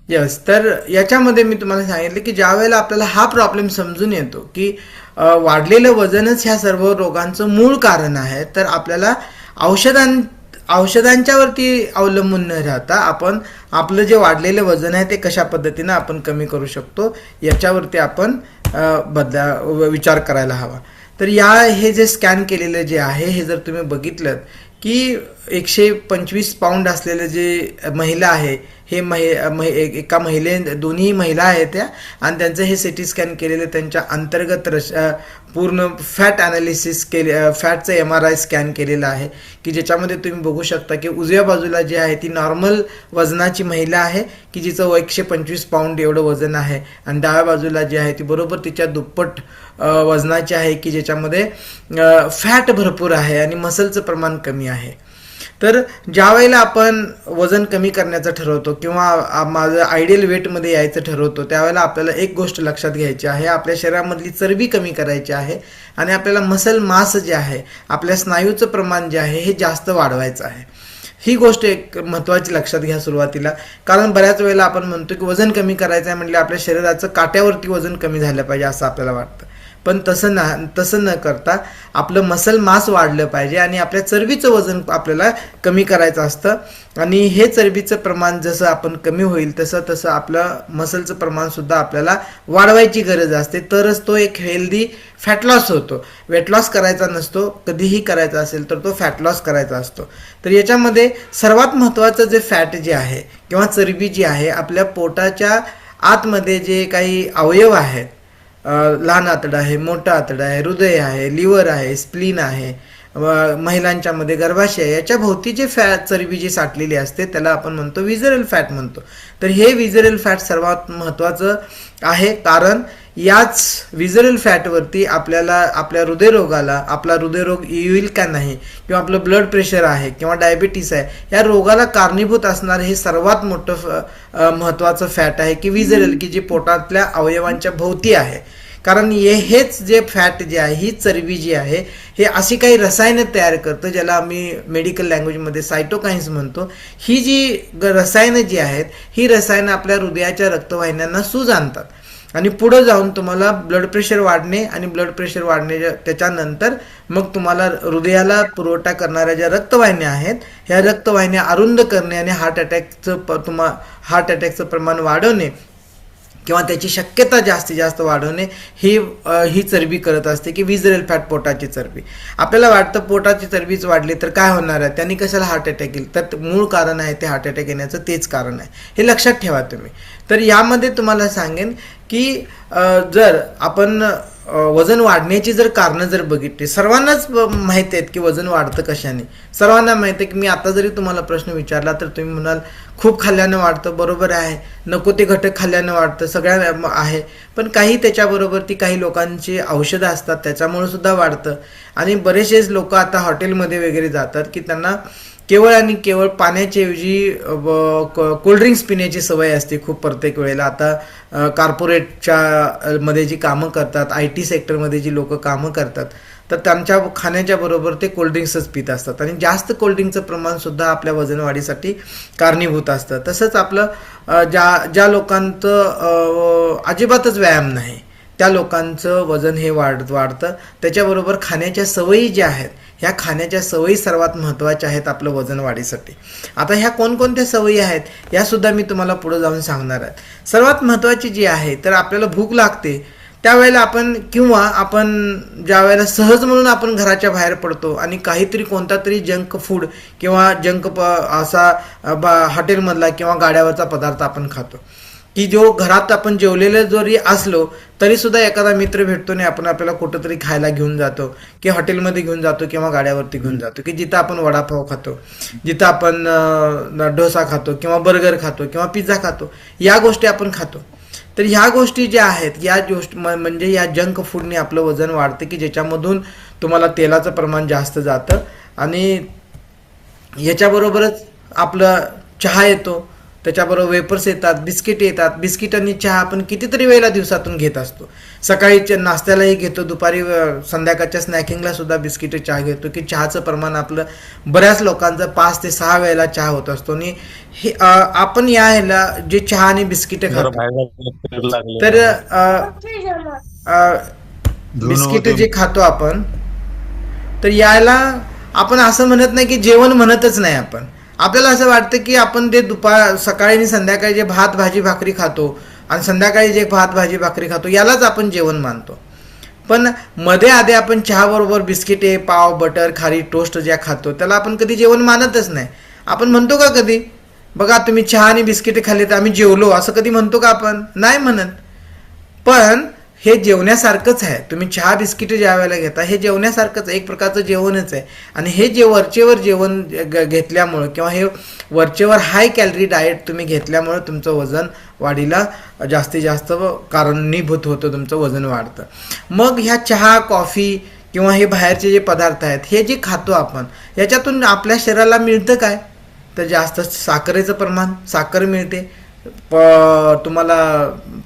Yes. तर याच्यामध्ये मी तुम्हाला सांगितलं की ज्या वेळेला आपल्याला हा प्रॉब्लेम समजून येतो की वाढलेलं वजनच ह्या सर्व रोगांचं मूळ कारण आहे, तर आपल्याला औषधांच्या वरती अवलंबून न राहता आपण आपलं जे वाढलेलं वजन आहे ते कशा पद्धतीनं आपण कमी करू शकतो याच्यावरती आपण विचार करायला हवा. तर हे जे स्कॅन केलेलं जे आहे हे जर तुम्ही बघितलं की 125 पाऊंड असलेले जे महिला आहे हे एका दोन्ही महिला आहेत त्या, आणि त्यांचं हे सिटी स्कॅन केलेलं त्यांच्या अंतर्गत पूर्ण फॅट ॲनालिसिस फॅटचं MRI स्कॅन केलेलं आहे की ज्याच्यामध्ये तुम्ही बघू शकता की उजव्या बाजूला जी आहे ती नॉर्मल वजनाची महिला आहे की जिचं 125 पाऊंड एवढं वजन आहे, आणि डाव्या बाजूला जी आहे ती बरोबर तिच्या दुप्पट वजनाची आहे की ज्याच्यामध्ये फॅट भरपूर आहे आणि मसलचं प्रमाण कमी आहे. तर ज्या वेळेला आपण वजन कमी करण्याचं ठरवतो किंवा माझं आयडियल वेटमध्ये यायचं ठरवतो त्यावेळेला आपल्याला एक गोष्ट लक्षात घ्यायची आहे, आपल्या शरीरामधली चरबी कमी करायची आहे आणि आपल्याला मसल मास जे आहे, आपल्या स्नायूचं प्रमाण जे आहे हे जास्त वाढवायचं आहे. ही गोष्ट एक महत्त्वाची लक्षात घ्या सुरुवातीला, कारण बऱ्याच वेळेला आपण म्हणतो की वजन कमी करायचं आहे म्हणजे आपल्या शरीराचं काट्यावरती वजन कमी झालं पाहिजे असं आपल्याला वाटतं, पण तसं न करता आपलं मसल मास वाढलं पाहिजे आणि आपल्या चरबीचं वजन आपल्याला कमी करायचं असतं. आणि हे चरबीचं प्रमाण जसं आपण कमी होईल तसं आपलं मसलचं प्रमाणसुद्धा आपल्याला वाढवायची गरज असते, तरच तो एक हेल्दी फॅट लॉस होतो. वेट लॉस करायचा नसतो, कधीही करायचा असेल तर तो फॅट लॉस करायचा असतो. तर याच्यामध्ये सर्वात महत्त्वाचं जे फॅट जे आहे किंवा चरबी जी आहे, आपल्या पोटाच्या आतमध्ये जे काही अवयव आहेत, लहान आतडं आहे, मोठं आतडं आहे, हृदय आहे, लिव्हर आहे, स्प्लीन आहे, महिलांच्या मध्ये गर्भाशय, याच्या भोवती जे चरबी जी साठलेली असते त्याला आपण म्हणतो विजरल फॅट म्हणतो. तर हे विजरल फॅट सर्वात महत्त्वाचं आहे, कारण याच विजरल फॅटवरती आपल्याला आपल्या हृदयरोगाला, आपला हृदयरोग येईल का नाही किंवा आपलं ब्लड प्रेशर आहे किंवा डायबिटीस आहे, या रोगाला कारणीभूत असणार हे सर्वात मोठं महत्त्वाचं फॅट आहे की विजरल, की जे पोटातल्या अवयवांच्या भोवती आहे. कारण हेच जे फॅट जे आहे, ही चरबी जी आहे, हे अशी काही रसायनं तयार करतं ज्याला आम्ही मेडिकल लँग्वेजमध्ये सायटोकाइन्स म्हणतो. ही जी रसायनं जी आहेत, ही रसायनं आपल्या हृदयाच्या रक्तवाहिन्यांना सूज आणतात आणि पुढं जाऊन तुम्हाला ब्लड प्रेशर वाढणे आणि ब्लड प्रेशर वाढण्याच्या त्याच्यानंतर मग तुम्हाला हृदयाला पुरवठा करणाऱ्या ज्या रक्तवाहिन्या आहेत, ह्या रक्तवाहिन्या अरुंद करणे आणि हार्ट अटॅकचं प्रमाण वाढवणे किंवा त्याची शक्यता जास्तीत जास्त वाढवणे ही चरबी करत असते की विजरल फॅट, पोटाची चरबी. आपल्याला वाटतं पोटाची चरबीच वाढली तर काय होणार आहे, त्यांनी कशाला हार्ट अटॅक येईल, तर मूळ कारण आहे ते हार्ट अटॅक येण्याचं तेच कारण आहे, हे लक्षात ठेवा तुम्ही. तर यामध्ये तुम्हाला सांगेन की जर आपण वजन वाढण्याची जर कारणं जर बघितली, सर्वांनाच माहिती आहेत की वजन वाढतं कशाने. सर्वांना माहिती आहे की मी आता जरी तुम्हाला प्रश्न विचारला तर तुम्ही म्हणाल खूप खाल्ल्यानं वाढतं. बरोबर आहे, नको ते घटक खाल्ल्यानं वाढतं, सगळ्या आहे, पण त्याच्याबरोबर काही लोकांची औषधं असतात त्याच्यामुळे सुद्धा वाढतं. आणि बरेचसेच लोक आता हॉटेलमध्ये वगैरे जातात की त्यांना केवळ आणि केवळ पाण्याच्याऐवजी कोल्ड्रिंक्स पिण्याची सवय असते खूप प्रत्येक वेळेला. आता कॉर्पोरेटच्या मध्ये जी कामं करतात, IT सेक्टरमध्ये जी लोक कामं करतात, तर त्यांच्या खाण्याच्या बरोबर ते कोल्ड्रिंक्सच पित असतात आणि जास्त कोल्ड्रिंकचं प्रमाणसुद्धा आपल्या वजनवाढीसाठी कारणीभूत असतं. तसंच आपलं ज्या लोकांचं अजिबातच व्यायाम नाही त्या लोकांचं वजन हे वाढतं. त्याच्याबरोबर खाण्याच्या सवयी ज्या आहेत, ह्या खाण्याच्या सवयी सर्वात महत्त्वाच्या आहेत आपलं वजन वाढीसाठी. आता ह्या कोणकोणत्या सवयी आहेत यासुद्धा मी तुम्हाला पुढे जाऊन सांगणार आहे. सर्वात महत्त्वाची जी आहे, तर आपल्याला भूक लागते त्यावेळेला आपण ज्या वेळेला सहज म्हणून आपण घराच्या बाहेर पडतो आणि काहीतरी कोणता तरी जंक फूड किंवा असा हॉटेलमधला किंवा गाड्यावरचा पदार्थ आपण खातो की जो घरात आपण जेवलेलं जरी असलो तरी सुद्धा एखादा मित्र भेटतो नाही, आपण आपल्याला कुठंतरी खायला घेऊन जातो की हॉटेलमध्ये घेऊन जातो किंवा गाड्यावरती घेऊन जातो की जिथं आपण वडापाव खातो, जिथं आपण डोसा खातो किंवा बर्गर खातो किंवा पिझ्झा खातो, या गोष्टी आपण खातो. तर ह्या गोष्टी ज्या आहेत, या गोष्टी म्हणजे या जंक फूडने आपलं वजन वाढतं की ज्याच्यामधून तुम्हाला तेलाचं प्रमाण जास्त जातं आणि याच्याबरोबरच आपलं चहा येतो, त्याच्याबरोबर वेपर्स येतात, बिस्किट येतात. बिस्किट आणि चहा आपण कितीतरी वेळेला दिवसातून घेत असतो. सकाळी नाश्त्यालाही घेतो, दुपारी संध्याकाळच्या स्नॅकिंगला सुद्धा बिस्किट चहा घेतो, की चहाचं प्रमाण आपलं बऱ्याच लोकांचं 5 ते 6 वेळेला चहा होत असतो. आणि हे आपण या ह्याला जे चहा आणि बिस्किट खातो तर बिस्किट जे खातो आपण, तर याला आपण असं म्हणत नाही की जेवण म्हणतच नाही. आपण आपल्याला असं वाटतं की आपण ते सकाळी आणि संध्याकाळी जे भात भाजी भाकरी खातो आणि संध्याकाळी जे भात भाजी भाकरी खातो यालाच आपण जेवण मानतो. पण मध्ये आधी आपण चहाबरोबर बिस्किटे, पाव, बटर, खारी, टोस्ट ज्या खातो त्याला आपण कधी जेवण मानतच नाही. आपण म्हणतो का कधी, बघा तुम्ही चहा आणि बिस्किटे खाल्ले तर आम्ही जेवलो, असं कधी म्हणतो का आपण? नाही म्हणत. पण हे जेवण्यासारखंच आहे. तुम्ही चहा बिस्किट ज्या वेळेला घेता हे जेवण्यासारखंच एक प्रकारचं जेवणच आहे. आणि हे जे वरचेवर जेवण घेतल्यामुळं किंवा हे वरचेवर हाय कॅलरी डाएट तुम्ही घेतल्यामुळं तुमचं वजन वाढीला जास्तीत जास्त कारणीभूत होतं, तुमचं वजन वाढतं. मग ह्या चहा, कॉफी किंवा हे बाहेरचे जे पदार्थ आहेत हे जे खातो आपण, याच्यातून आपल्या शरीराला मिळतं काय? तर जास्त साखरेचं प्रमाण, साखर मिळते. तुम्हाला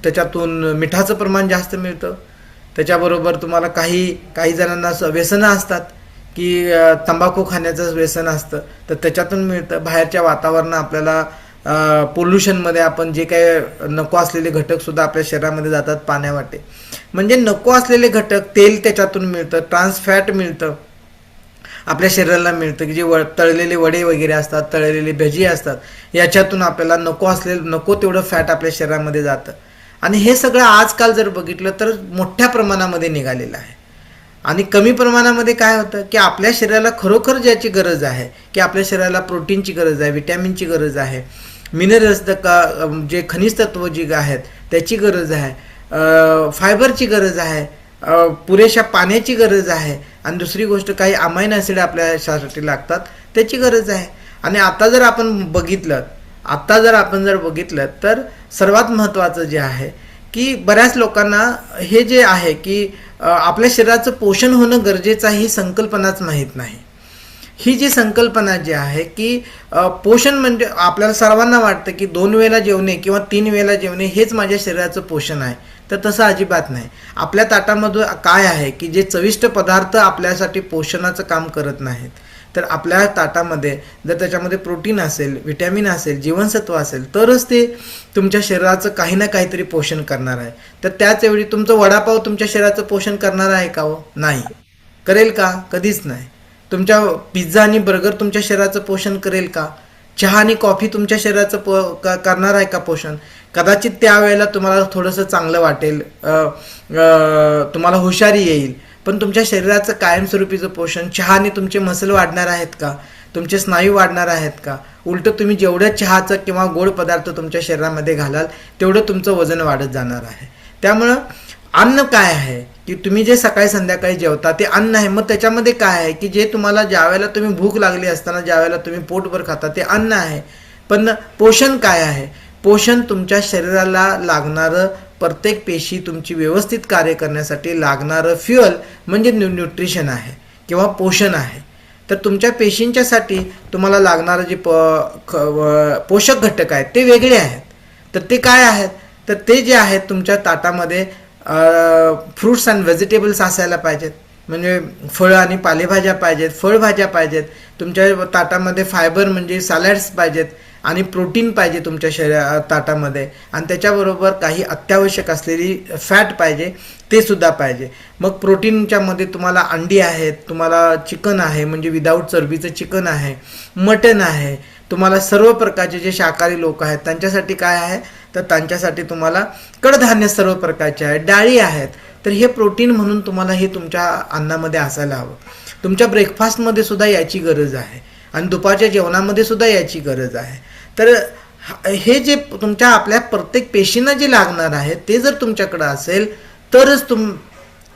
त्याच्यातून मिठाचं प्रमाण जास्त मिळतं. त्याच्याबरोबर तुम्हाला काही जणांना व्यसनं असतात की तंबाखू खाण्याचं व्यसन असतं, तर त्याच्यातून मिळतं. बाहेरच्या वातावरण आपल्याला पोल्युशनमध्ये आपण जे काही नको असलेले घटकसुद्धा आपल्या शरीरामध्ये जातात पाण्यावाटे. म्हणजे नको असलेले घटक, तेल त्याच्यातून मिळतं, ट्रान्स फॅट मिळतं आपल्या शरीराला मिळतं, की जे तळलेले वडे वगैरे असतात, तळलेले भजी असतात, याच्यातून आपल्याला नको तेवढं फॅट आपल्या शरीरामध्ये जातं. आणि हे सगळं आजकाल जर बघितलं तर मोठ्या प्रमाणामध्ये निघालेलं आहे. आणि कमी प्रमाणामध्ये काय होतं की आपल्या शरीराला खरोखर ज्याची गरज आहे, की आपल्या शरीराला प्रोटीनची गरज आहे, विटॅमिनची गरज आहे, मिनरल्स जे खनिज तत्व जी आहेत त्याची गरज आहे, फायबरची गरज आहे, पुरेशा पाण्याची गरज आहे, आणि दुसरी गोष्ट काही अमाइन ॲसिड आपल्या शरीरासाठी लागतात त्याची गरज आहे. आणि आता जर आपण बघितलं तर सर्वात महत्त्वाचं जे आहे की बऱ्याच लोकांना हे जे आहे की आपल्या शरीराचं पोषण होणं गरजेचं आहे ही संकल्पनाच माहीत नाही. ही जी संकल्पना जी आहे की पोषण म्हणजे आपल्याला सर्वांना वाटतं की 2 वेळेला जेवणे किंवा 3 वेळेला जेवणे हेच माझ्या शरीराचं पोषण आहे. तर तसं अजिबात नाही. आपल्या ताटामध्ये काय आहे की जे चविष्ट पदार्थ आपल्यासाठी पोषणाचं काम करत नाहीत, तर आपल्या ताटामध्ये जर त्याच्यामध्ये प्रोटीन असेल, विटॅमिन असेल, जीवनसत्व असेल, तरच ते तुमच्या शरीराचं काही ना काहीतरी पोषण करणार आहे. तर त्याचवेळी तुमचं वडापाव तुमच्या शरीराचं पोषण करणार आहे का? नाही. करेल का? कधीच नाही. तुमच्या पिझ्झा आणि बर्गर तुमच्या शरीराचं पोषण करेल का? चहा आणि कॉफी तुमच्या शरीराचं करणार आहे का पोषण? कदाचित त्यावेळेला तुम्हाला थोडंसं चांगलं वाटेल, तुम्हाला हुशारी येईल, पण तुमच्या शरीराचं कायमस्वरूपीचं पोषण, चहाने तुमचे मसल वाढणार आहेत का? तुमचे स्नायू वाढणार आहेत का? उलटं तुम्ही जेवढं चहाचं किंवा गोड पदार्थ तुमच्या शरीरामध्ये घालाल तेवढं तुमचं वजन वाढत जाणार आहे. त्यामुळं अन्न काय आहे की तुम्ही जे सकाळी संध्याकाळी जेवता ते अन्न आहे. मग त्याच्यामध्ये काय आहे की जे तुम्हाला ज्यावेळेला तुम्ही भूक लागली असताना ज्यावेळेला तुम्ही पोटभर खाता ते अन्न आहे. पण पोषण काय आहे? पोषण तुमच्या शरीराला लागणारं, प्रत्येक पेशी तुमची व्यवस्थित कार्य करण्यासाठी लागणारं फ्युअल म्हणजे न्यूट्रिशन आहे किंवा पोषण आहे. तर तुमच्या पेशींच्यासाठी तुम्हाला लागणारं जे पोषक घटक आहेत ते वेगळे आहेत. तर ते काय आहेत? तर ते जे आहेत तुमच्या ताटामध्ये फ्रूट्स अँड व्हेजिटेबल्स असायला पाहिजेत. म्हणजे फळं आणि पालेभाज्या पाहिजेत, फळभाज्या पाहिजेत. तुमच्या ताटामध्ये फायबर म्हणजे सॅलड्स पाहिजेत आणि प्रोटीन पाहिजे तुमच्या ताटामध्ये. आणि त्याच्याबरोबर काही अत्यावश्यक असलेली फॅट पाहिजे, ते सुद्धा पाहिजे. मग प्रोटीनच्या मध्ये तुम्हाला अंडी आहेत, तुम्हाला चिकन आहे म्हणजे विदाऊट चरबीचं चिकन आहे, मटन आहे. तुम्हाला सर्व प्रकारचे जे शाकाहारी लोक आहेत त्यांच्यासाठी काय आहे? तर त्यांच्यासाठी तुम्हाला कडधान्य सर्व प्रकारचे आहेत, डाळी आहेत. तर हे प्रोटीन म्हणून तुम्हाला हे तुमच्या अन्नामध्ये असायला हवं. तुमच्या ब्रेकफास्टमध्ये सुद्धा याची गरज आहे आणि दुपारच्या जेवणामध्ये सुद्धा याची गरज आहे. तर हे जे आपल्या प्रत्येक पेशींना जे लागणार आहे ते जर तुमच्याकडे असेल तरच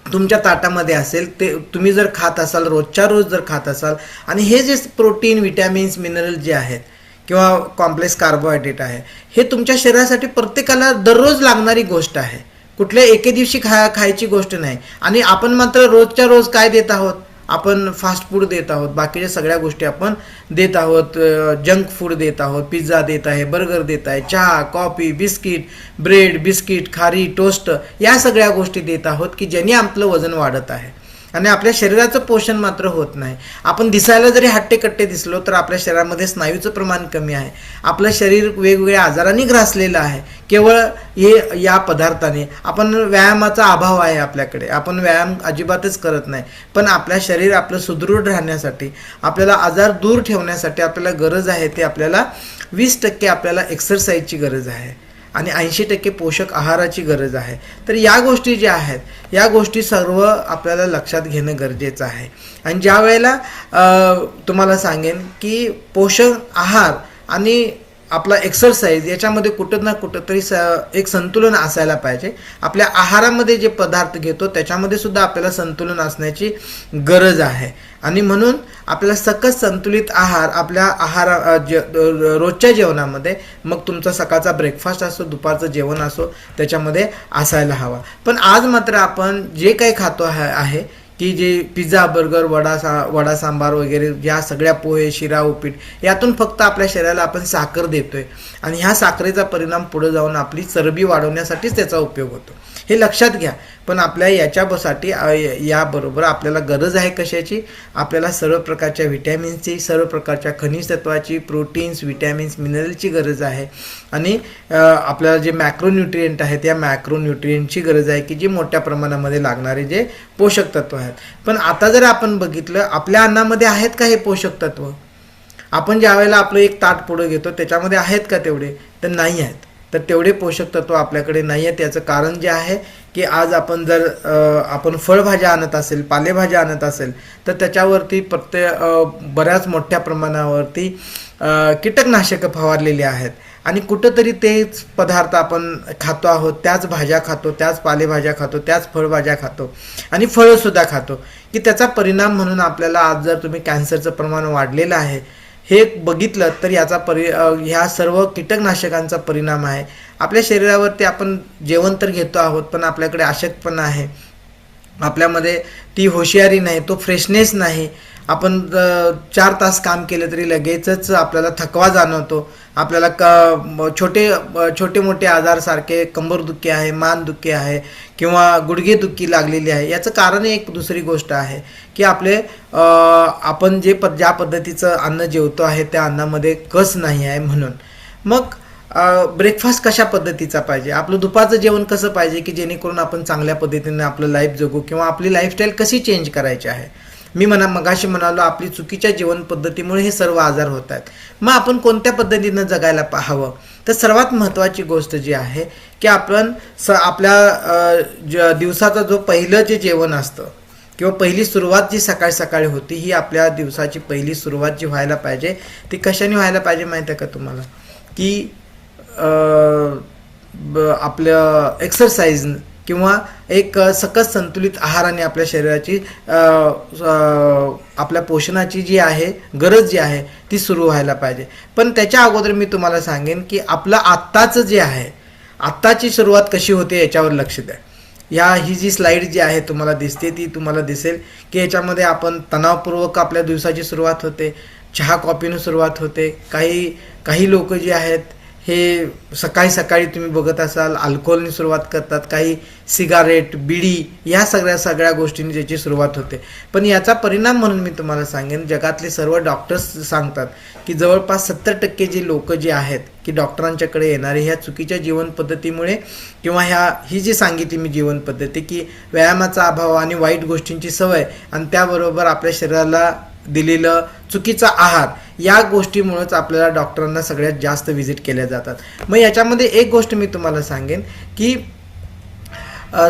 तुमच्या ताटामध्ये असेल. ते तुम्ही जर खात असाल, रोजच्या रोज जर खात असाल, आणि हे जे प्रोटीन, विटॅमिन्स, मिनरल जे आहेत किंवा कॉम्प्लेक्स कार्बोहायड्रेट आहे हे तुमच्या शरीरासाठी प्रत्येकाला दररोज लागणारी गोष्ट आहे. कुठल्या एके दिवशी खायची गोष्ट नाही. आणि आपण मात्र रोजच्या रोज काय देत आहोत? आपण फास्ट फूड देत आहोत, बाकीच्या सगळ्या गोष्टी आपण देत आहोत, जंक फूड देत आहोत, पिझ्झा देत आहे, बर्गर देत आहे, चहा, कॉफी, बिस्किट, ब्रेड, बिस्किट, खारी, टोस्ट या सगळ्या गोष्टी देत आहोत की ज्यांनी आपलं वजन वाढत आहे आणि आपल्या शरीराचं पोषण मात्र होत नाही. आपण दिसायला जरी हट्टेकट्टे दिसलो तर आपल्या शरीरामध्ये स्नायूचं प्रमाण कमी आहे, आपलं शरीर वेगवेगळ्या आजारांनी ग्रासलेलं आहे केवळ हे या पदार्थाने. आपण व्यायामाचा अभाव आहे आपल्याकडे, आपण व्यायाम अजिबातच करत नाही. पण आपल्या शरीर आपलं सुदृढ राहण्यासाठी, आपल्याला आजार दूर ठेवण्यासाठी आपल्याला गरज आहे ते आपल्याला 20% आपल्याला एक्सरसाइजची गरज आहे आणि 80% पोषक आहाराची गरज आहे. तर या गोष्टी ज्या आहेत या गोष्टी सर्व आपल्याला लक्षात घेणं गरजेचं आहे. आणि ज्या वेळेला तुम्हाला सांगेन की पोषक आहार आणि आपला एक्सरसाइज याच्यामध्ये कुठं ना कुठं तरी एक संतुलन असायला पाहिजे. आपल्या आहारामध्ये जे पदार्थ घेतो त्याच्यामध्ये सुद्धा आपल्याला संतुलन असण्याची गरज आहे. आणि म्हणून आपल्याला सकस संतुलित आहार आपल्या रोजच्या जेवणामध्ये, मग तुमचा सकाळचा ब्रेकफास्ट असो, दुपारचं जेवण असो, त्याच्यामध्ये असायला हवा. पण आज मात्र आपण जे काही खातो आहे की जे पिझ्झा, बर्गर, वडा सांबार वगैरे या सगळ्या पोहे, शिरा, उपीट यातून फक्त आपल्या शरीराला आपण साखर देतोय आणि ह्या साखरेचा परिणाम पुढे जाऊन आपली चरबी वाढवण्यासाठीच त्याचा उपयोग होतो, हे लक्षात घ्या. पण आपल्या याच्यासाठी याबरोबर आपल्याला गरज आहे कशाची? आपल्याला सर्व प्रकारच्या व्हिटॅमिन्सची, सर्व प्रकारच्या खनिज तत्वाची, प्रोटीन्स, व्हिटॅमिन्स, मिनरलची गरज आहे. आणि आपल्याला जे मॅक्रोन्यूट्रिएंट आहेत या मॅक्रोन्यूट्रिएंटची गरज आहे की जे मोठ्या प्रमाणामध्ये लागणारे जे पोषक तत्व आहेत. पण आता जर आपण बघितलं आपल्या अन्नामध्ये आहेत का हे पोषक तत्व? आपण ज्या वेळेला आपलं एक ताट पुढं घेतो त्याच्यामध्ये आहेत का तेवढे? तर नाही आहेत. तर तेवढे पोषक तत्व आपल्याकडे नाही आहेत. याचं कारण जे आहे की आज आपण जर आपण फळभाज्या आणत असेल, पालेभाज्या आणत असेल तर त्याच्यावरती बऱ्याच मोठ्या प्रमाणावरती कीटकनाशकं फवारलेली आहेत आणि कुठंतरी तेच पदार्थ आपण खातो आहोत, त्याच भाज्या खातो, त्याच पालेभाज्या खातो, त्याच फळभाज्या खातो आणि फळंसुद्धा खातो की त्याचा परिणाम म्हणून आपल्याला आज जर तुम्ही कॅन्सरचं प्रमाण वाढलेलं आहे हे बघितलं तर याचा ह्या सर्व कीटकनाशकांचा परिणाम आहे. आपल्या शरीरावरती आपण जेवण तर घेतो आहोत पण आपल्याकडे अशक्तपणा आहे, आपल्यामध्ये ती होशियारी नाही, तो फ्रेशनेस नाही. आपण 4 तास काम केलं तरी लगेचच आपल्याला थकवा जाणवतो. आपल्याला छोटे मोठे आजार सारखे कंबरदुखी आहे, मानदुखी आहे किंवा गुडघेदुखी लागलेली आहे. याचं कारण एक दुसरी गोष्ट आहे की आपण ज्या पद्धतीचं अन्न जेवतो आहे त्या अन्नामध्ये कस नाही आहे. म्हणून मग ब्रेकफास्ट कशा पद्धतीचा पाहिजे, आपलं दुपारचं जेवण कसं पाहिजे की जेणेकरून आपण चांगल्या पद्धतीने आपलं लाईफ जगू किंवा आपली लाईफस्टाईल कशी चेंज करायची आहे. मी मगाशी म्हणालो आपली चुकीच्या जीवन पद्धतीमुळे हे सर्व आजार होत आहेत. मग आपण कोणत्या पद्धतीनं जगायला हवं? तर सर्वात महत्त्वाची गोष्ट जी आहे की आपण आपल्या दिवसाचा जो पहिलं जे जेवण असतं किंवा पहिली सुरुवात जी सकाळी होती ही आपल्या दिवसाची पहिली सुरुवात जी व्हायला पाहिजे ती कशाने व्हायला पाहिजे माहिती आहे का तुम्हाला? की आपलं एक्सरसाइज किंवा एक सकस संतुलित आहाराने आपल्या शरीराची आपल्या पोषणाची जी आहे गरज जी आहे ती सुरू व्हायला पाहिजे. पण त्याच्या अगोदर मी तुम्हाला सांगेन की आपलं आत्ताचं जे आहे, आत्ताची सुरुवात कशी होते याच्यावर लक्ष द्या. ही जी स्लाईड जी आहे तुम्हाला दिसते ती तुम्हाला दिसेल की याच्यामध्ये आपण तणावपूर्वक आपल्या दिवसाची सुरुवात होते, चहा कॉफीनं सुरुवात होते. काही लोक जे आहेत हे सकाळी तुम्ही बघत असाल अल्कोहोलने सुरुवात करतात, काही सिगारेट, बिडी या सगळ्या गोष्टींनी ज्याची सुरुवात होते. पण याचा परिणाम म्हणून मी तुम्हाला सांगेन जगातले सर्व डॉक्टर्स सांगतात की जवळपास 70% जे लोक जे आहेत की डॉक्टरांच्याकडे येणारे ह्या चुकीच्या जीवन पद्धतीमुळे किंवा ही जी सांगितली मी जीवन पद्धती की व्यायामाचा अभाव आणि वाईट गोष्टींची सवय आणि त्याबरोबर आपल्या शरीराला दिलेलं चुकीचा आहार या गोष्टीमुळेच आपल्याला डॉक्टरांना सगळ्यात जास्त व्हिजिट केल्या जातात. मग याच्यामध्ये एक गोष्ट मी तुम्हाला सांगेन की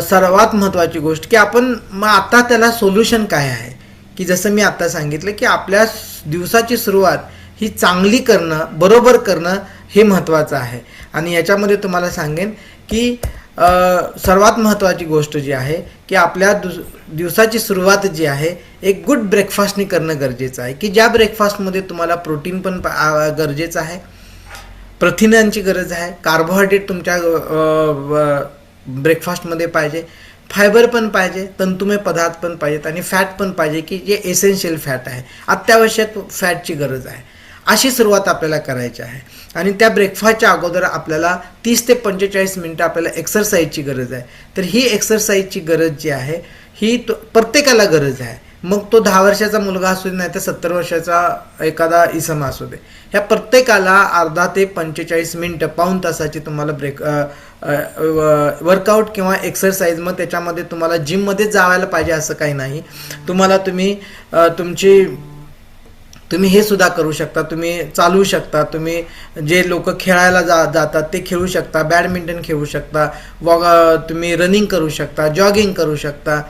सर्वात महत्त्वाची गोष्ट की आपण मग आता त्याला सोल्युशन काय आहे की जसं मी आता सांगितलं की आपल्या दिवसाची सुरुवात ही चांगली करणं, बरोबर करणं हे महत्त्वाचं आहे. आणि याच्यामध्ये तुम्हाला सांगेन की सर्वात महत्त्वाची गोष्ट जी आहे की आपल्या दिवसाची सुरुवात जी आहे एक गुड ब्रेकफास्टनी करणं गरजेचं आहे की ज्या ब्रेकफास्टमध्ये तुम्हाला प्रोटीन पण गरजेचं आहे, प्रथिनांची गरज आहे, कार्बोहायड्रेट तुमच्या ब्रेकफास्टमध्ये पाहिजे, फायबर पण पाहिजे, तंतुमय पदार्थ पण पाहिजेत आणि फॅट पण पाहिजे की जे एसेन्शियल फॅट आहे, अत्यावश्यक फॅटची गरज आहे. अशी सुरुवात आपल्याला करायची आहे. आणि त्या ब्रेकफास्टच्या अगोदर आपल्याला 30 ते 45 मिनटं आपल्याला एक्सरसाइजची गरज आहे. तर ही एक्सरसाइजची गरज जी आहे ही प्रत्येकाला गरज आहे. मग तो 10 वर्षाचा मुलगा असू दे, नाही तर 70 वर्षाचा एखादा इसम असू दे, ह्या प्रत्येकाला अर्धा ते 45 मिनटं, पाऊण तासाची तुम्हाला वर्कआउट किंवा एक्सरसाइज. मग त्याच्यामध्ये तुम्हाला जिममध्ये जायला पाहिजे असं काही नाही. तुम्हाला तुम्ही हे सुद्धा करू शकता, तुम्ही चालू शकता, तुम्ही जे लोक खेळायला जातात ते खेळू शकता, बॅडमिंटन खेळू शकता, तुम्ही रनिंग करू शकता, जॉगिंग करू शकता,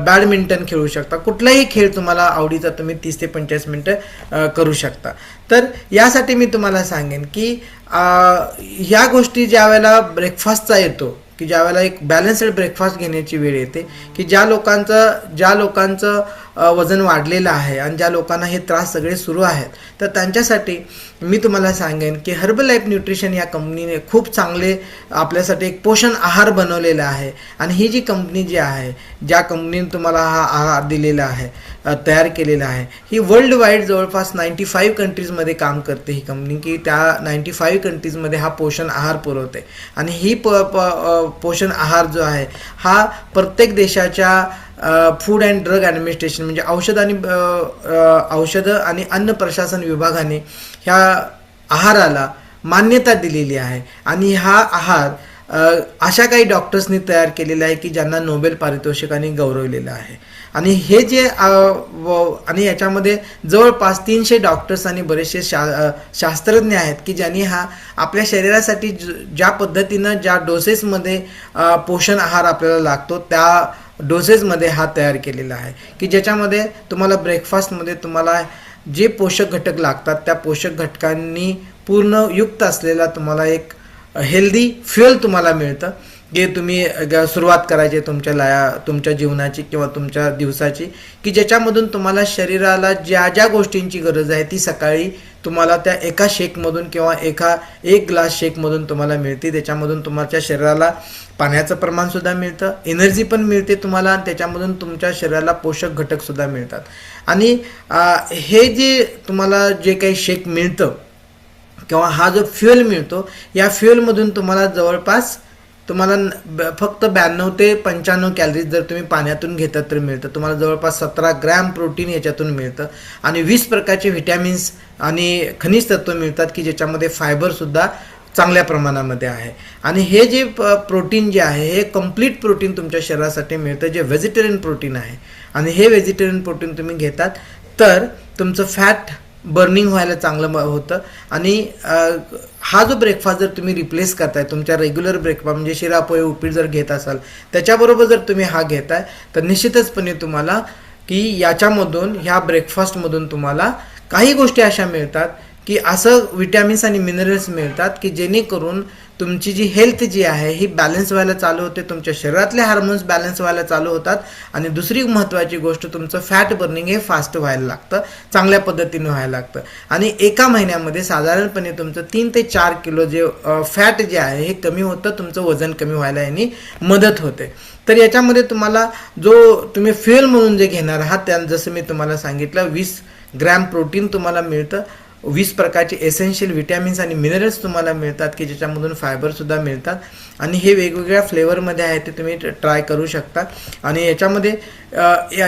बॅडमिंटन खेळू शकता, कुठलाही खेळ तुम्हाला आवडीचा तुम्ही 30 ते 45 मिनटं करू शकता. तर यासाठी मी तुम्हाला सांगेन की ह्या गोष्टी ज्या वेळेला ब्रेकफास्टचा येतो, की ज्या वेळेला एक बॅलन्स्ड ब्रेकफास्ट घेण्याची वेळ येते, की ज्या लोकांचं वजन वाढलेलं आहे आणि ज्या लोकांना हे त्रास सगळे सुरू आहेत, तर त्यांच्यासाठी मी तुम्हाला सांगेन की हर्बल लाईफ न्यूट्रिशन या कंपनीने खूप चांगले आपल्यासाठी एक पोषण आहार बनवलेला आहे. आणि ही जी कंपनी जी आहे, ज्या कंपनीने तुम्हाला हा आहार दिलेला आहे, तयार केलेला आहे, ही वर्ल्ड वाईड जवळपास 95 कंट्रीजमध्ये काम करते ही कंपनी, की त्या 95 कंट्रीजमध्ये हा पोषण आहार पुरवते. आणि ही पोषण आहार जो आहे हा प्रत्येक देशाच्या फूड अँड ड्रग ॲडमिनिस्ट्रेशन म्हणजे औषधं आणि अन्न प्रशासन विभागाने ह्या आहाराला मान्यता दिलेली आहे. आणि हा आहार अशा काही डॉक्टर्सनी तयार केलेला आहे की ज्यांना नोबेल पारितोषिकाने गौरवलेलं आहे. आणि हे जे आणि याच्यामध्ये जवळपास 300 डॉक्टर्स आणि बरेचसे शास्त्रज्ञ आहेत की ज्यांनी हा आपल्या शरीरासाठी ज्या पद्धतीनं ज्या डोसेसमध्ये पोषण आहार आपल्याला लागतो त्या डोसेसमध्ये हा तयार केलेला आहे, की ज्याच्यामध्ये तुम्हाला ब्रेकफास्टमध्ये तुम्हाला जे पोषक घटक लागतात त्या पोषक घटकांनी पूर्ण युक्त असलेला तुम्हाला एक हेल्दी फ्युएल तुम्हाला मिळतं, जे तुम्ही सुरुवात करायची तुमच्या जीवनाची किंवा तुमच्या दिवसाची, की ज्याच्यामधून तुम्हाला शरीराला ज्या ज्या गोष्टींची गरज आहे ती सकाळी तुम्हाला त्या एका शेकमधून किंवा एक ग्लास शेकमधून तुम्हाला मिळते. त्याच्यामधून तुमच्या शरीराला पाण्याचं प्रमाणसुद्धा मिळतं, एनर्जी पण मिळते तुम्हाला, आणि त्याच्यामधून तुमच्या शरीराला पोषक घटकसुद्धा मिळतात. आणि हे जे तुम्हाला जे काही शेक मिळतं किंवा हा जो फ्युएल मिळतो, या फ्युएलमधून तुम्हाला जवळपास फक्त 92 ते 95 कॅलरीज जर तुम्ही पाण्यातून घेतात तर मिळतं. तुम्हाला जवळपास 17 ग्रॅम प्रोटीन याच्यातून मिळतं आणि 20 प्रकारचे व्हिटॅमिन्स आणि खनिज तत्व मिळतात, की ज्याच्यामध्ये फायबरसुद्धा चांगल्या प्रमाणामध्ये आहे. आणि हे जे प्रोटीन जे आहे हे कंप्लीट प्रोटीन तुमच्या शरीरासाठी मिळतं, जे व्हेजिटेरियन प्रोटीन आहे. आणि हे व्हेजिटेरियन प्रोटीन तुम्ही घेतात तर तुमचं फॅट बर्निंग व्हायला चांगलं होतं. आणि हा जो ब्रेकफास्ट जर तुम्ही रिप्लेस करताय तुमच्या रेग्युलर ब्रेकफास्ट म्हणजे शिरा पोहे उपीट जर घेत असाल त्याच्याबरोबर जर तुम्ही हा घेताय तर निश्चितचपणे तुम्हाला की याच्यामधून ह्या ब्रेकफास्टमधून तुम्हाला काही गोष्टी अशा मिळतात की असं विटॅमिन्स आणि मिनरल्स मिळतात की जेणेकरून तुमची जी हेल्थ जी आहे ही बॅलन्स व्हायला चालू होते, तुमच्या शरीरातले हार्मोन्स बॅलन्स व्हायला चालू होतात. आणि दुसरी महत्त्वाची गोष्ट तुमचं फॅट बर्निंग हे फास्ट व्हायला लागतं, चांगल्या पद्धतीने व्हायला लागतं. आणि एका महिन्यामध्ये साधारणपणे तुमचं 3 ते 4 किलो जे फॅट जे आहे हे कमी होतं, तुमचं वजन कमी व्हायला याने मदत होते. तर याच्यामध्ये तुम्हाला जो तुम्ही फ्युएल म्हणून जे घेणार आहात त्या जसं मी तुम्हाला सांगितलं 20 ग्रॅम प्रोटीन तुम्हाला मिळतं, 20 प्रकारचे एसेन्शियल विटॅमिन्स आणि मिनरल्स तुम्हाला मिळतात की ज्याच्यामधून फायबरसुद्धा मिळतात. आणि हे वेगवेगळ्या फ्लेवरमध्ये आहे ते तुम्ही ट्राय करू शकता. आणि याच्यामध्ये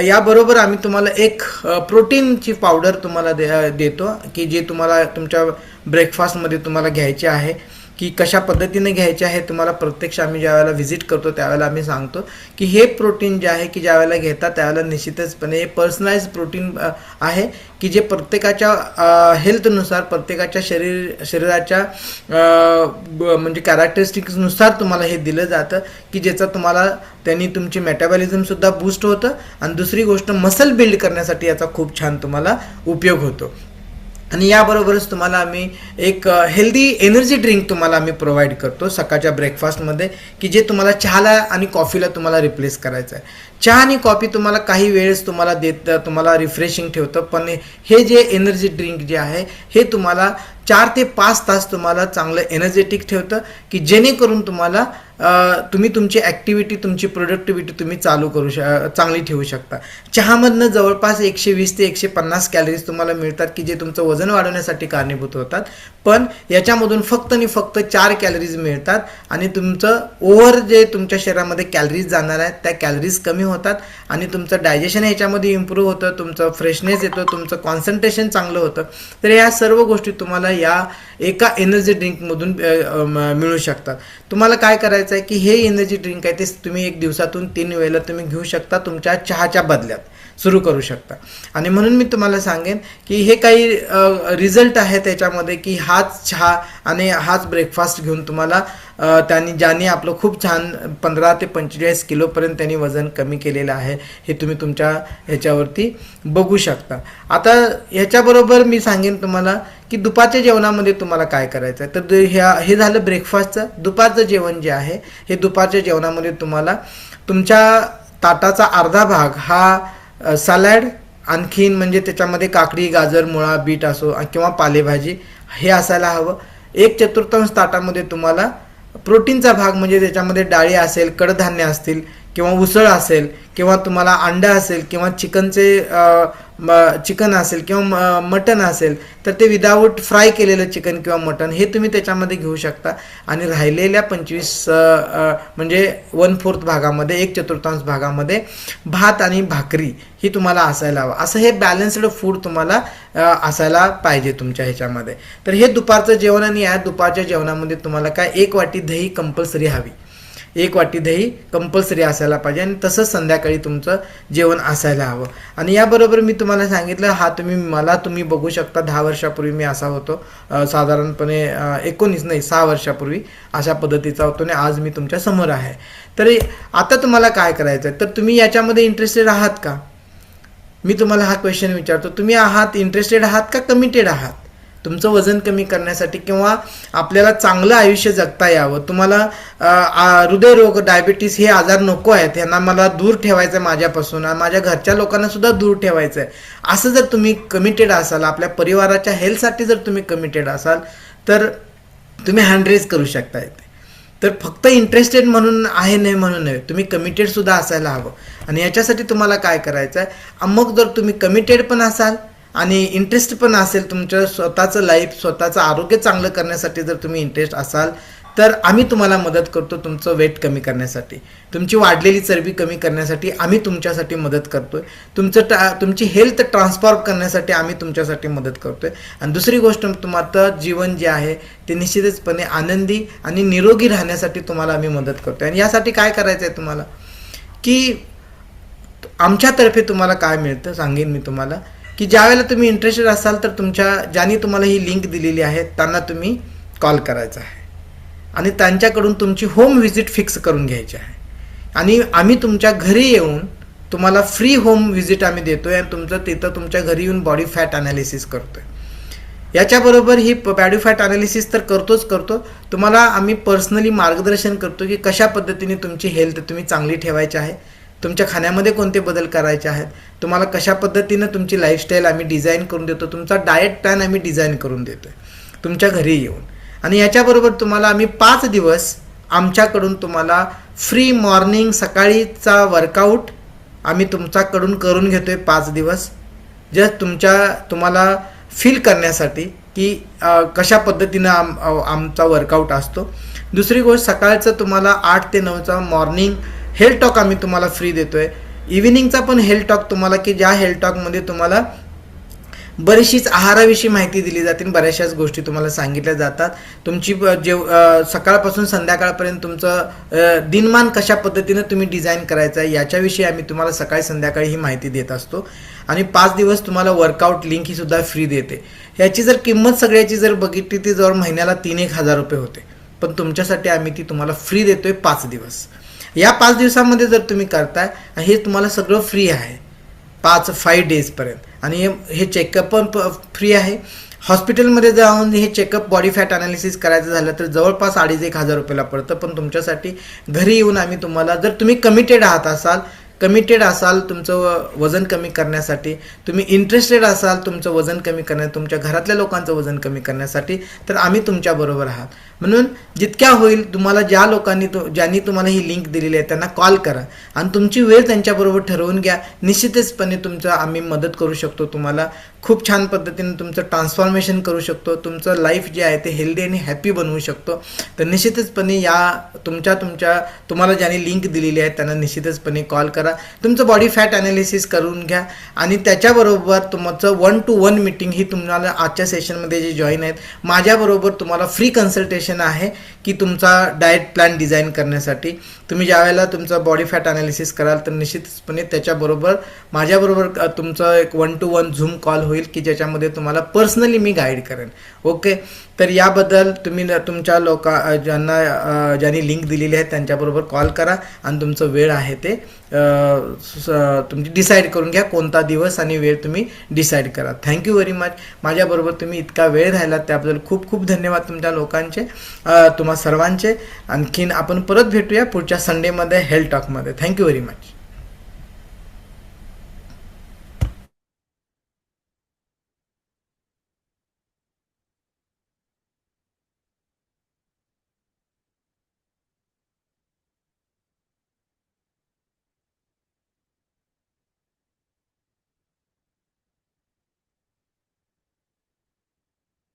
याबरोबर आम्ही तुम्हाला एक प्रोटीनची पावडर तुम्हाला देतो की जे तुम्हाला तुमच्या ब्रेकफास्टमध्ये तुम्हाला घ्यायचे आहे, की कशा पद्धतीने घ्यायचे आहे तुम्हाला प्रत्यक्ष आम्ही ज्यावेळेला व्हिजिट करतो त्यावेळेला आम्ही सांगतो की हे प्रोटीन जे आहे की ज्यावेळेला घेतात त्यावेळेला निश्चितचपणे हे पर्सनलाइज प्रोटीन आहे की जे प्रत्येकाच्या हेल्थनुसार प्रत्येकाच्या शरीराच्या म्हणजे कॅरेक्टरिस्टिक्सनुसार तुम्हाला हे दिलं जातं की ज्याचा तुम्हाला त्यांनी तुमची मेटाबॉलिझमसुद्धा बूस्ट होतं. आणि दुसरी गोष्ट मसल बिल्ड करण्यासाठी याचा खूप छान तुम्हाला उपयोग होतो. आणि याबरोबरच तुम्हाला आम्ही एक हेल्दी एनर्जी ड्रिंक तुम्हाला आम्ही प्रोव्हाइड करतो सकाळच्या ब्रेकफास्टमध्ये की जे तुम्हाला चहाला आणि कॉफीला तुम्हाला रिप्लेस करायचं आहे. चहा आणि कॉफी तुम्हाला काही वेळेस तुम्हाला रिफ्रेशिंग ठेवतं, पण हे जे एनर्जी ड्रिंक जे आहे हे तुम्हाला 4 ते 5 तास तुम्हाला चांगलं एनर्जेटिक ठेवतं, की जेणेकरून तुम्हाला तुम्ही तुमची ॲक्टिव्हिटी, तुमची प्रोडक्टिव्हिटी तुम्ही चालू चांगली ठेवू शकता. चहामधनं जवळपास 120 ते 150 कॅलरीज तुम्हाला मिळतात, की जे तुमचं वजन वाढवण्यासाठी कारणीभूत होतात. पण याच्यामधून फक्त आणि फक्त 4 कॅलरीज मिळतात आणि तुमचं ओव्हर जे तुमच्या शरीरामध्ये कॅलरीज जाणार आहेत त्या कॅलरीज कमी होतात आणि तुमचं डायजेशन ह्याच्यामध्ये इम्प्रूव्ह होतं, तुमचं फ्रेशनेस येतो, तुमचं कॉन्सन्ट्रेशन चांगलं होतं. तर या सर्व गोष्टी तुम्हाला या एका एनर्जी ड्रिंकमधून मिळू शकतात. तुम्हाला काय करायचं आहे की हे एनर्जी ड्रिंक आहे ते तुम्ही एक दिवसातून 3 वेळेला तुम्ही घेऊ शकता, तुमच्या चहाच्या बदल्यात सुरू करू शकता. आणि म्हणून मी तुम्हाला सांगेन की हे काही रिझल्ट आहे त्याच्यामध्ये, की हाच चहा आणि हाच ब्रेकफास्ट घेऊन तुम्हाला ज्यांनी आपलं खूप छान 15 ते 45 किलोपर्यंत त्यांनी वजन कमी केलेलं आहे, हे तुम्ही तुमच्या ह्याच्यावरती बघू शकता. आता ह्याच्याबरोबर मी सांगेन तुम्हाला की दुपारच्या जेवणामध्ये तुम्हाला काय करायचं आहे. तर हे झालं ब्रेकफास्टचं. दुपारचं जेवण जे आहे हे दुपारच्या जेवणामध्ये तुम्हाला तुमच्या ताटाचा अर्धा भाग हा सॅलड, आणखीन म्हणजे त्याच्यामध्ये काकडी, गाजर, मुळा, बीट असो किंवा पालेभाजी हे असायला हवं. 1/4 ताटामध्ये तुम्हाला प्रोटीनचा भाग म्हणजे त्याच्यामध्ये डाळी असेल, कडधान्य असतील किंवा उसळ असेल किंवा तुम्हाला अंडा असेल किंवा चिकन असेल किंवा मटन असेल तर ते विदाऊट फ्राय केलेलं चिकन किंवा मटन हे तुम्ही त्याच्यामध्ये घेऊ शकता. आणि राहिलेल्या 25 म्हणजे 1/4 भागामध्ये 1/4 भागामध्ये भात आणि भाकरी ही तुम्हाला असायला हवं. असं हे बॅलन्स्ड फूड तुम्हाला असायला पाहिजे तुमच्या ह्याच्यामध्ये. तर हे दुपारचं जेवण. आणि या दुपारच्या जेवणामध्ये तुम्हाला काय 1 वाटी दही कंपल्सरी हवी. 1 वाटी दही कंपल्सरी असायला पाहिजे. आणि तसंच संध्याकाळी तुमचं जेवण असायला हवं. आणि याबरोबर मी तुम्हाला सांगितलं तुम्ही बघू शकता 10 वर्षापूर्वी मी असा होतो, साधारणपणे 6 वर्षापूर्वी अशा पद्धतीचा होतो आणि आज मी तुमच्या समोर आहे. तर आता तुम्हाला काय करायचं आहे, तर तुम्ही याच्यामध्ये इंटरेस्टेड आहात का? मी तुम्हाला हा क्वेश्चन विचारतो. तुम्ही इंटरेस्टेड आहात का कमिटेड आहात तुमचं वजन कमी करण्यासाठी किंवा आपल्याला चांगलं आयुष्य जगता यावं? तुम्हाला हृदयरोग, डायबिटीस हे आजार नको आहेत, यांना मला दूर ठेवायचं आहे माझ्यापासून आणि माझ्या घरच्या लोकांना सुद्धा दूर ठेवायचं आहे. असं जर तुम्ही कमिटेड असाल, आपल्या परिवाराच्या हेल्थसाठी जर तुम्ही कमिटेड असाल तर तुम्ही हँड रेज करू शकता. तर फक्त इंटरेस्टेड म्हणून आहे नाही म्हणून नव्हे, तुम्ही कमिटेड सुद्धा असायला हवं. आणि याच्यासाठी तुम्हाला काय करायचं आहे, मग जर तुम्ही कमिटेड पण असाल आणि इंटरेस्ट पण असेल, तुमचं स्वतःचं लाईफ, स्वतःचं आरोग्य चांगलं करण्यासाठी जर तुम्ही इंटरेस्ट असाल तर आम्ही तुम्हाला मदत करतो. तुमचं वेट कमी करण्यासाठी, तुमची वाढलेली चरबी कमी करण्यासाठी आम्ही तुमच्यासाठी मदत करतोय. तुमची हेल्थ ट्रान्सफॉर्म करण्यासाठी आम्ही तुमच्यासाठी मदत करतोय. आणि दुसरी गोष्ट, तुमचं जीवन जे आहे ते निश्चितचपणे आनंदी आणि निरोगी राहण्यासाठी तुम्हाला आम्ही मदत करतोय. आणि यासाठी काय करायचं आहे तुम्हाला, की आमच्यातर्फे तुम्हाला काय मिळतं सांगेन मी तुम्हाला, की ज्यावेळेला तुम्ही इंटरेस्टेड असाल तर ज्यांनी तुम्हाला ही लिंक दिलेली आहे त्यांना तुम्ही कॉल करायचा आहे आणि त्यांच्याकडून तुमची होम व्हिजिट फिक्स करून घ्यायची आहे. आणि आम्ही तुमच्या घरी येऊन तुम्हाला फ्री होम व्हिजिट आम्ही देतोय आणि तिथं तुमच्या घरी येऊन बॉडी फॅट अनालिसिस करतोय. याच्याबरोबर ही बॉडी फॅट अनालिसिस तर करतो, तुम्हाला आम्ही पर्सनली मार्गदर्शन करतो की कशा पद्धतीने तुमची हेल्थ तुम्ही चांगली ठेवायची आहे, तुमच्या खाण्यामध्ये कोणते बदल करायचे आहेत, तुम्हाला कशा पद्धतीनं तुमची लाईफस्टाईल आम्ही डिझाईन करून देतो, तुमचा डाएट प्लॅन आम्ही डिझाईन करून देतो तुमच्या घरी येऊन. आणि याच्याबरोबर तुम्हाला आम्ही 5 दिवस आमच्याकडून तुम्हाला फ्री मॉर्निंग सकाळीचा वर्कआउट आम्ही तुमच्याकडून करून घेतोय 5 दिवस, जस्ट तुम्हाला फील करण्यासाठी की कशा पद्धतीनं आमचा वर्कआउट असतो. दुसरी गोष्ट, सकाळचं तुम्हाला 8 ते 9चा मॉर्निंग हेल्थ टॉक आम्ही तुम्हाला फ्री देतोय. इव्हिनिंगचा पण हेल्थ टॉक तुम्हाला, की ज्या हेल्थ टॉकमध्ये तुम्हाला बरीचशीच आहाराविषयी माहिती दिली जाते, बऱ्याचशाच गोष्टी तुम्हाला सांगितल्या जातात. तुमची सकाळपासून संध्याकाळपर्यंत तुमचं दिनमान कशा पद्धतीनं तुम्ही डिझाईन करायचं आहे याच्याविषयी आम्ही तुम्हाला सकाळी संध्याकाळी ही माहिती देत असतो. आणि 5 दिवस तुम्हाला वर्कआउट लिंक ही सुद्धा फ्री देते. ह्याची जर किंमत सगळ्याची जर बघितली ती जवळ महिन्याला 3-1 हजार रुपये होते, पण तुमच्यासाठी आम्ही ती तुम्हाला फ्री देतोय 5 दिवस. या 5 दिवसामध्ये जर तुम्ही करताय हे तुम्हाला सगळं फ्री आहे 5 डेजपर्यंत. आणि हे चेकअप पण फ्री आहे. हॉस्पिटलमध्ये जाऊन हे चेकअप बॉडी फॅट अनालिसिस करायचं झालं तर जवळपास 2,500-1,000 रुपयाला पडतं. पण तुमच्यासाठी घरी येऊन आम्ही तुम्हाला, जर तुम्ही कमिटेड आहात असाल, कमिटेड असाल तुमचं वजन कमी करण्यासाठी, तुम्ही इंटरेस्टेड असाल तुमचं वजन कमी करण्यात, तुमच्या घरातल्या लोकांचं वजन कमी करण्यासाठी, तर आम्ही तुमच्याबरोबर आहात. म्हणून जितक्या होईल तुम्हाला ज्या लोकांनी ज्यांनी तुम्हाला ही लिंक दिलेली आहे त्यांना कॉल करा आणि तुमची वेळ त्यांच्याबरोबर ठरवून घ्या. निश्चितचपणे तुमचं आम्ही मदत करू शकतो. तुम्हाला खूप छान पद्धतीने तुमचं ट्रान्सफॉर्मेशन करू शकतो. तुमचं लाईफ जे आहे ते हेल्दी आणि हॅपी बनवू शकतो. तर निश्चितचपणे या तुम्हाला ज्यांनी लिंक दिलेली आहे त्यांना निश्चितचपणे कॉल करा. तुमचं बॉडी फॅट ॲनालिसिस करून घ्या आणि त्याच्याबरोबर तुमचं 1-to-1 मीटिंग ही तुम्हाला आजच्या सेशनमध्ये जे जॉईन आहेत माझ्याबरोबर तुम्हाला फ्री कन्सल्टेशन आहे की तुमचा डाएट प्लॅन डिझाईन करण्यासाठी. तुम्ही ज्यावेळेला तुमचं बॉडी फॅट ॲनालिसिस कराल तर निश्चितपणे त्याच्याबरोबर माझ्याबरोबर तुमचं एक 1-to-1 झूम कॉल होईल की ज्याच्यामध्ये तुम्हाला पर्सनली मी गाईड करेन. ओके, तर याबद्दल तुम्ही तुमच्या ज्यांनी लिंक दिलेली आहे त्यांच्याबरोबर कॉल करा आणि तुमचं वेळ आहे ते तुम्ही डिसाईड करून घ्या. कोणता दिवस आणि वेळ तुम्ही डिसाईड करा. Thank you very much. माझ्याबरोबर तुम्ही इतका वेळ राहिलात त्याबद्दल खूप खूप धन्यवाद तुमच्या लोकांचे, तुम्हा सर्वांचे. आणखीन आपण परत भेटूया पुढच्या संडेमध्ये हेल्थ टॉकमध्ये. Thank you very much.